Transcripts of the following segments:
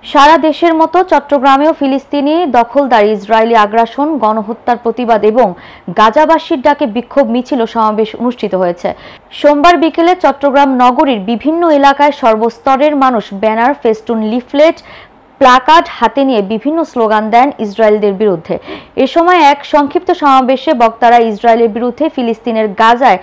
সারা দেশের মতো চট্টগ্রামেও ফিলিস্তিনি দখলদার ইসরায়েলি আগ্রাসন, গণহত্যার প্রতিবাদ এবং গাজাবাসীর ডাকে বিক্ষোভ মিছিল ও সমাবেশ অনুষ্ঠিত হয়েছে। সোমবার বিকেলে চট্টগ্রাম নগরীর বিভিন্ন এলাকায় সর্বস্তরের মানুষ ব্যানার, ফেস্টুন, লিফলেট, প্লাকার্ড হাতে নিয়ে বিভিন্ন স্লোগান দেন ইসরায়েলদের বিরুদ্ধে। এ সময় এক সংক্ষিপ্ত সমাবেশে বক্তারা ইসরায়েলের বিরুদ্ধে ফিলিস্তিনের গাজায়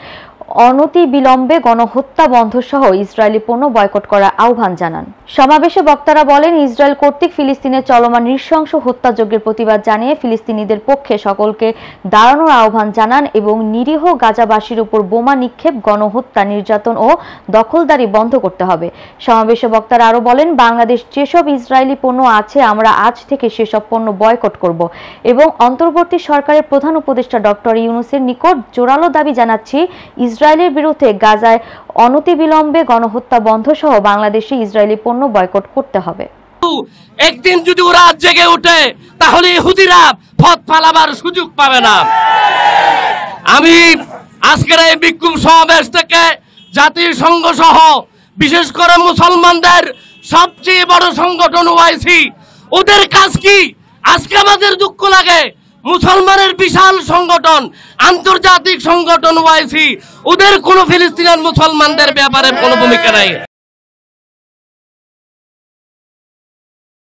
অনতিবিলম্বে গণহত্যা বন্ধ সহ ইসরায়েলি পণ্য বয়কট করার আহ্বান জানান। সমাবেশে বক্তারা বলেন, ইসরায়েল কর্তৃক ফিলিস্তিনে চলমান নৃশংস হত্যাযজ্ঞের প্রতিবাদ জানিয়ে ফিলিস্তিনিদের পক্ষে সকলকে দাঁড়ানোর আহ্বান জানান এবং নিরীহ গাজাবাসীর উপর বোমা নিক্ষেপ, গণহত্যা, নির্যাতন ও দখলদারি বন্ধ করতে হবে। সমাবেশে বক্তারা আরও বলেন, বাংলাদেশ যেসব ইসরায়েলি পণ্য আছে আমরা আজ থেকে সেসব পণ্য বয়কট করব এবং অন্তর্বর্তী সরকারের প্রধান উপদেষ্টা ডক্টর ইউনূসের নিকট জোরালো দাবি জানাচ্ছি, ইসরায়েলের বিরুদ্ধে গাজায় অনতিবিলম্বে গণহত্যা বন্ধ সহ বাংলাদেশে ইসরায়েলি পণ্য বয়কট করতে হবে। একদিন যদি ওরা জেগে ওঠে তাহলে ইহুদিরা পথ পালাবার সুযোগ পাবে না। আমি আজকের এই বিক্ষোভ সমাবেশ থেকে জাতিসংঘ সহ বিশেষ করে মুসলমানদের সবচেয়ে বড় সংগঠন ওআইসি, ওদের কাজ কি? আজকে আমাদের দুঃখ লাগে, মুসলমানের বিশাল সংগঠন, আন্তর্জাতিক সংগঠন ওআইসি, ওদের কোনো ফিলিস্তিনের মুসলমানদের ব্যাপারে কোনো ভূমিকা নাই।